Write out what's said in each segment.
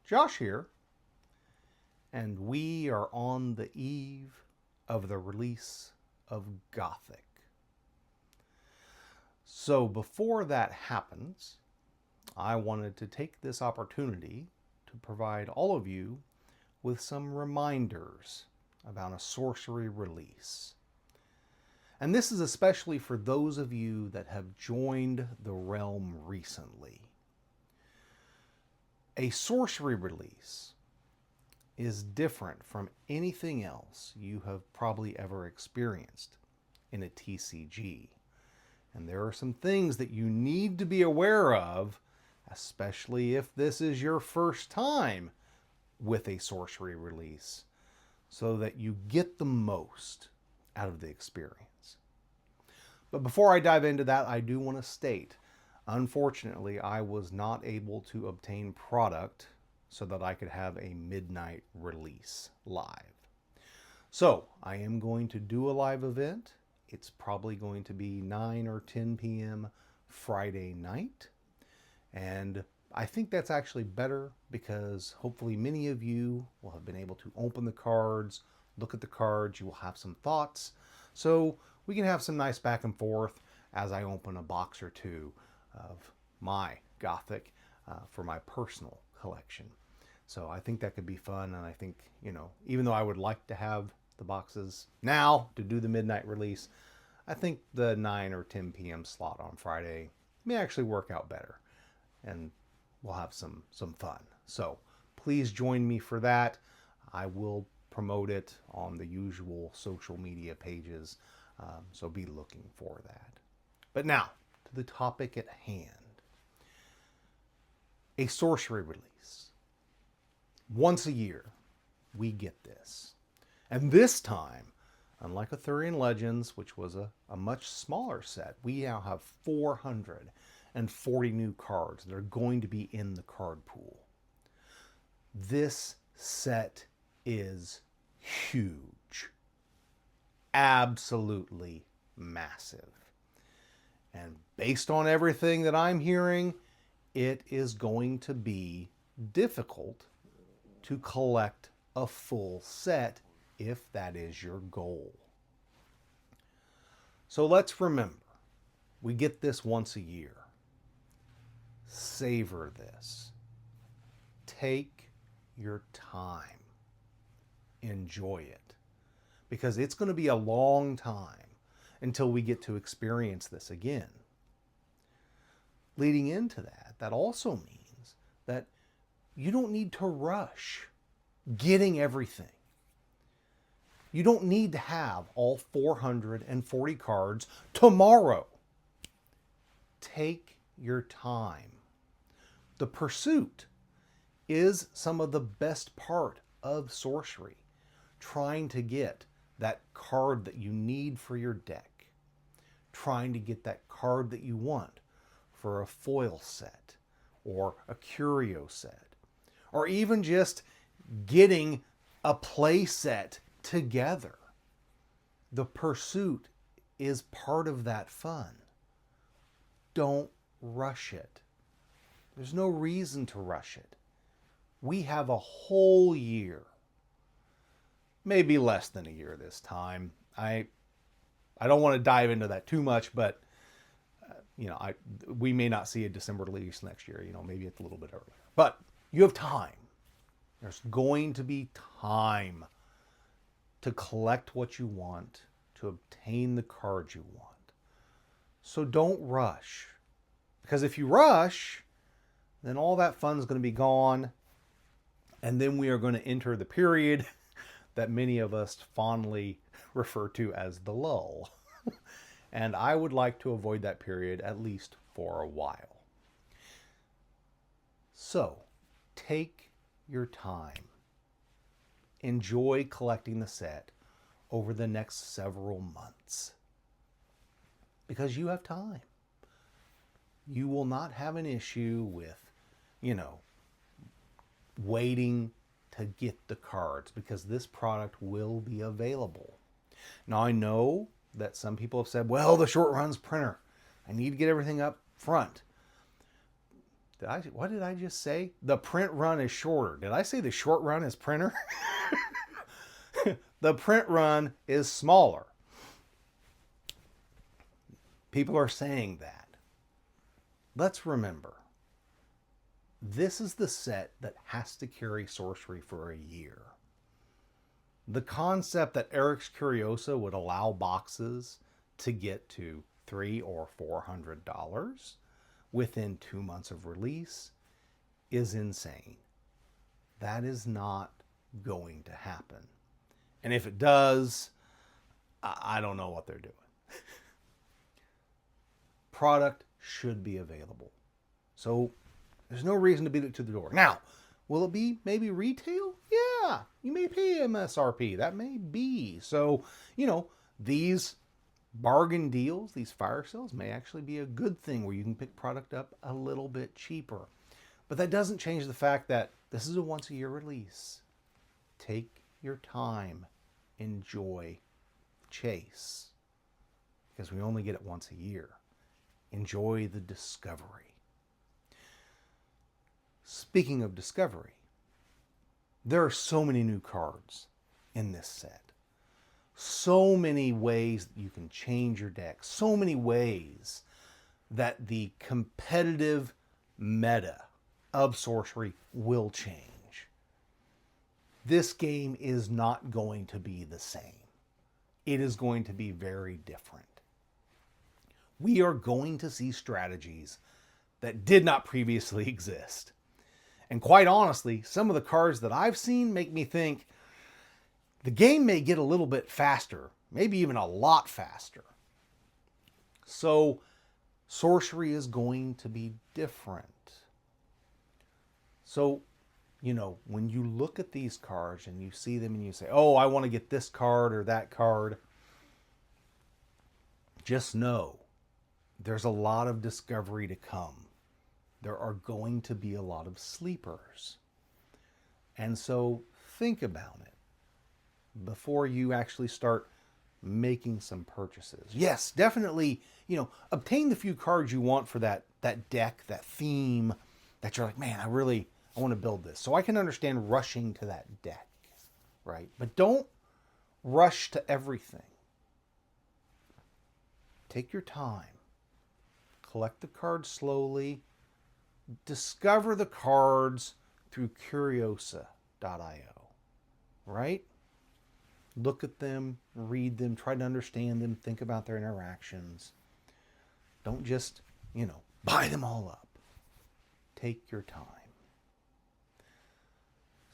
Josh here, and we are on the eve of the release of Gothic. So before that happens, I wanted to take this opportunity to provide all of you with some reminders about a sorcery release. And this is especially for those of you that have joined the realm recently. A sorcery release is different from anything else you have probably ever experienced in a TCG. And there are some things that you need to be aware of, especially if this is your first time with a sorcery release, so that you get the most out of the experience. But before I dive into that, I do want to state, unfortunately, I was not able to obtain product so that I could have a midnight release live. So I am going to do a live event. It's probably going to be 9 or 10 p.m. Friday night. And I think that's actually better because hopefully many of you will have been able to open the cards, look at the cards, you will have some thoughts. So we can have some nice back and forth as I open a box or two of my Gothic for my personal collection. So I think that could be fun, and I think, even though I would like to have the boxes now to do the midnight release, I think the 9 or 10 p.m. slot on Friday may actually work out better, and we'll have some fun. So please join me for that. I will promote it on the usual social media pages, so be looking for that. But now, to the topic at hand. A sorcery release. Once a year, we get this. And this time, unlike Arthurian Legends, which was a much smaller set, we now have 440 new cards that are going to be in the card pool. This set is huge. Absolutely massive. And based on everything that I'm hearing, it is going to be difficult to collect a full set if that is your goal. So let's remember, we get this once a year. Savor this. Take your time. Enjoy it. Because it's going to be a long time until we get to experience this again. Leading into that, that also means that you don't need to rush getting everything. You don't need to have all 440 cards tomorrow. Take your time. The pursuit is some of the best part of sorcery. Trying to get that card that you need for your deck. Trying to get that card that you want for a foil set or a curio set. Or even just getting a play set together. The pursuit is part of that fun. Don't rush it. There's no reason to rush it. We have a whole year. Maybe less than a year this time. I don't want to dive into that too much, but we may not see a December release next year. Maybe it's a little bit earlier. But you have time. There's going to be time to collect what you want, to obtain the cards you want. So don't rush. Because if you rush, then all that fun is going to be gone. And then we are going to enter the period that many of us fondly refer to as the lull. And I would like to avoid that period at least for a while. So, take your time. Enjoy collecting the set over the next several months. Because you have time. You will not have an issue with, waiting to get the cards, because this product will be available. Now, I know that some people have said, well, the short run's printer. I need to get everything up front. What did I just say? The print run is shorter. Did I say the short run is printer? The print run is smaller. People are saying that. Let's remember, this is the set that has to carry Sorcery for a year. The concept that Eric's Curiosa would allow boxes to get to $300 or $400 within 2 months of release is insane. That is not going to happen. And if it does, I don't know what they're doing. Product should be available. So there's no reason to beat it to the door. Now, will it be maybe retail? Yeah, you may pay MSRP. That may be. So, these bargain deals, these fire sales may actually be a good thing where you can pick product up a little bit cheaper. But that doesn't change the fact that this is a once a year release. Take your time. Enjoy Chase. Because we only get it once a year. Enjoy the discovery. Speaking of discovery, there are so many new cards in this set. So many ways that you can change your deck. So many ways that the competitive meta of Sorcery will change. This game is not going to be the same. It is going to be very different. We are going to see strategies that did not previously exist. And quite honestly, some of the cards that I've seen make me think the game may get a little bit faster, maybe even a lot faster. So, Sorcery is going to be different. So, when you look at these cards and you see them and you say, oh, I want to get this card or that card, just know there's a lot of discovery to come. There are going to be a lot of sleepers. And so think about it before you actually start making some purchases. Yes, definitely, obtain the few cards you want for that deck, that theme that you're like, man, I want to build this. So I can understand rushing to that deck, right? But don't rush to everything. Take your time. Collect the cards slowly. Discover the cards through Curiosa.io, right? Look at them, read them, try to understand them, think about their interactions. Don't just, buy them all up. Take your time.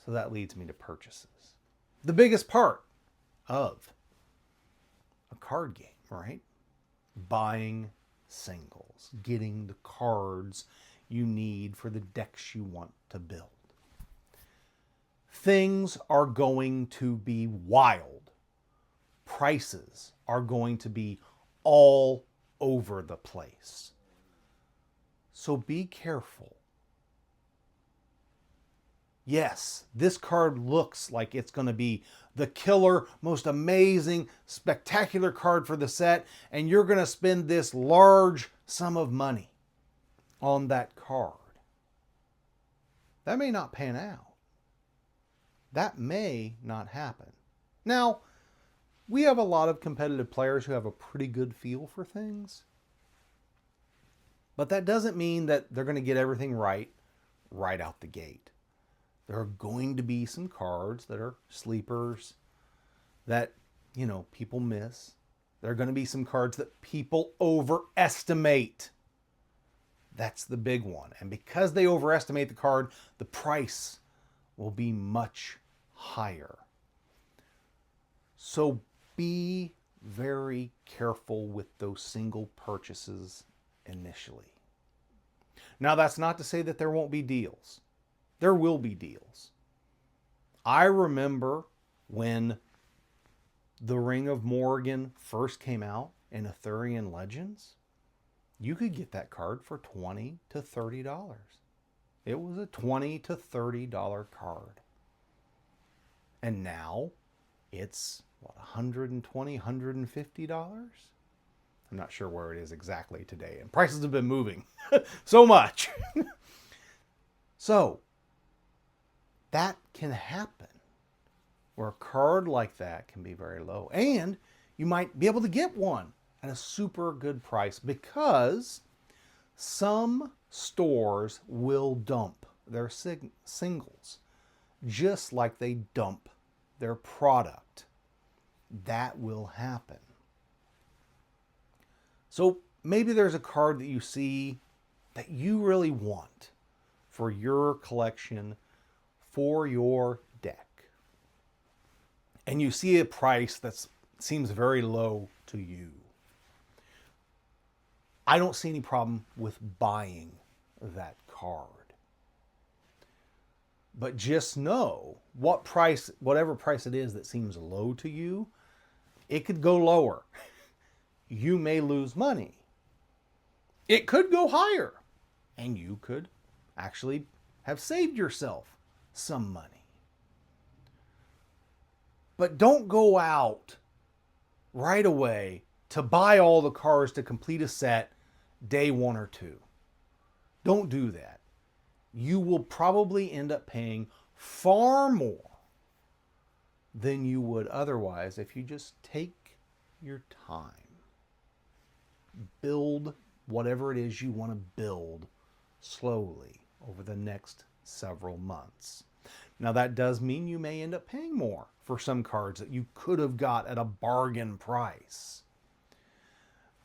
So that leads me to purchases. The biggest part of a card game, right? Buying singles, getting the cards you need for the decks you want to build. Things are going to be wild. Prices are going to be all over the place. So be careful. Yes, this card looks like it's going to be the killer, most amazing, spectacular card for the set, and you're going to spend this large sum of money on that card. That may not pan out. That may not happen. Now, we have a lot of competitive players who have a pretty good feel for things, but that doesn't mean that they're going to get everything right out the gate. There are going to be some cards that are sleepers that, people miss. There are going to be some cards that people overestimate. That's the big one. And because they overestimate the card, the price will be much higher. So be very careful with those single purchases initially. Now, that's not to say that there won't be deals. There will be deals. I remember when the Ring of Morrigan first came out in Arthurian Legends, you could get that card for $20 to $30. It was a $20 to $30 card. And now it's, $120, $150? I'm not sure where it is exactly today. And prices have been moving so much. So that can happen, where a card like that can be very low. And you might be able to get one at a super good price, because some stores will dump their singles just like they dump their product. That will happen. So maybe there's a card that you see that you really want for your collection, for your deck, and you see a price that seems very low to you. I don't see any problem with buying that card. But just know, whatever price it is that seems low to you, it could go lower. You may lose money. It could go higher, and you could actually have saved yourself some money. But don't go out right away to buy all the cards to complete a set day 1 or 2. Don't do that. You will probably end up paying far more than you would otherwise if you just take your time. Build whatever it is you want to build slowly over the next several months. Now, that does mean you may end up paying more for some cards that you could have got at a bargain price.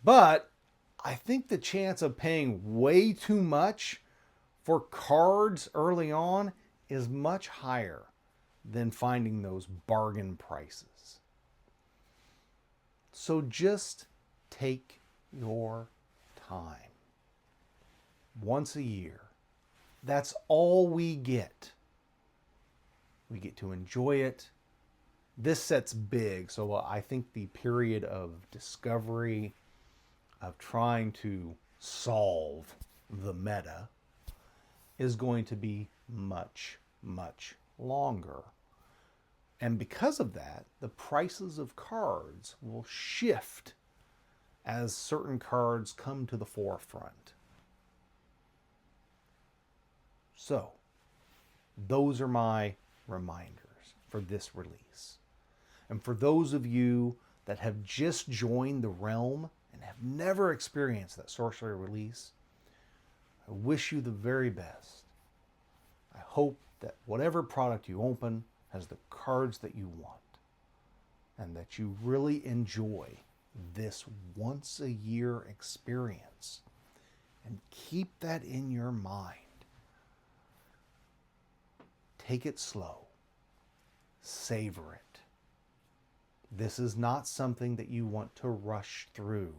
But I think the chance of paying way too much for cards early on is much higher than finding those bargain prices. So just take your time. Once a year. That's all we get. We get to enjoy it. This set's big, so I think the period of discovery, of trying to solve the meta, is going to be much, much longer. And because of that, the prices of cards will shift as certain cards come to the forefront. So, those are my reminders for this release. And for those of you that have just joined the realm and have never experienced that Sorcery release, I wish you the very best. I hope that whatever product you open has the cards that you want, and that you really enjoy this once a year experience. And keep that in your mind. Take it slow. Savor it. This is not something that you want to rush through.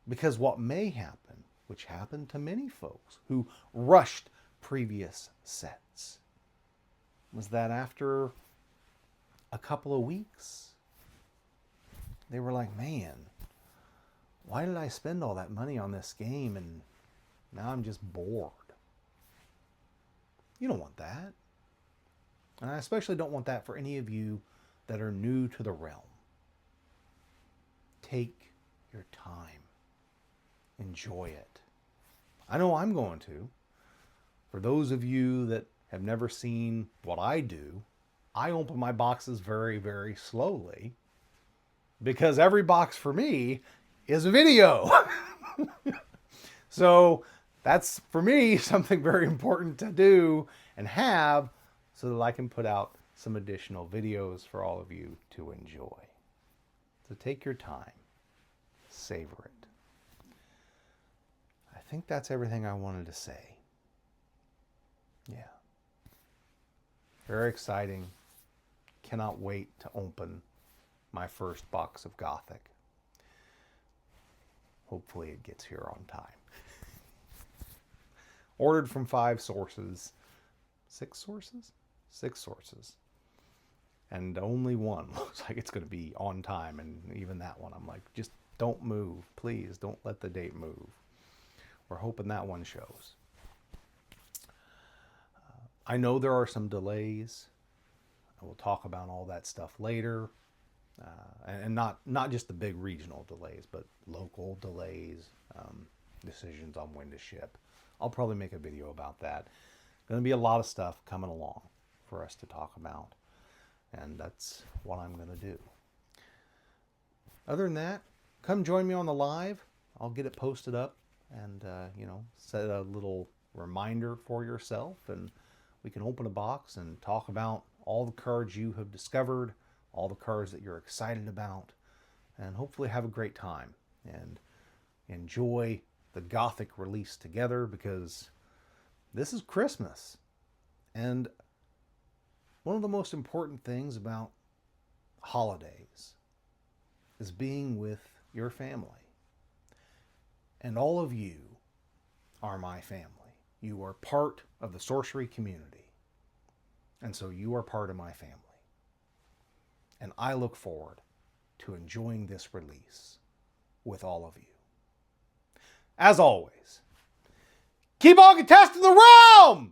Because what may happen, which happened to many folks who rushed previous sets, was that after a couple of weeks, they were like, man, why did I spend all that money on this game and now I'm just bored? You don't want that. And I especially don't want that for any of you that are new to the realm. Take your time. Enjoy it. I know I'm going to. For those of you that have never seen what I do, I open my boxes very, very slowly, because every box for me is a video. So that's, for me, something very important to do and have, so that I can put out some additional videos for all of you to enjoy. So take your time. Savor it. I think that's everything I wanted to say. Yeah. Very exciting. Cannot wait to open my first box of Gothic. Hopefully it gets here on time. Ordered from 5 sources. 6 sources? 6 sources. And only one looks like it's going to be on time. And even that one, I'm like, just don't move. Please don't let the date move. We're hoping that one shows. I know there are some delays. I will talk about all that stuff later. And not just the big regional delays, but local delays, decisions on when to ship. I'll probably make a video about that. going to be a lot of stuff coming along for us to talk about. And that's what I'm going to do. Other than that, come join me on the live. I'll get it posted up and, set a little reminder for yourself. And we can open a box and talk about all the cards you have discovered, all the cards that you're excited about, and hopefully have a great time and enjoy the Gothic release together, because this is Christmas. And one of the most important things about holidays is being with your family. And all of you are my family. You are part of the sorcery community. And so you are part of my family. And I look forward to enjoying this release with all of you. As always, keep on contesting the realm!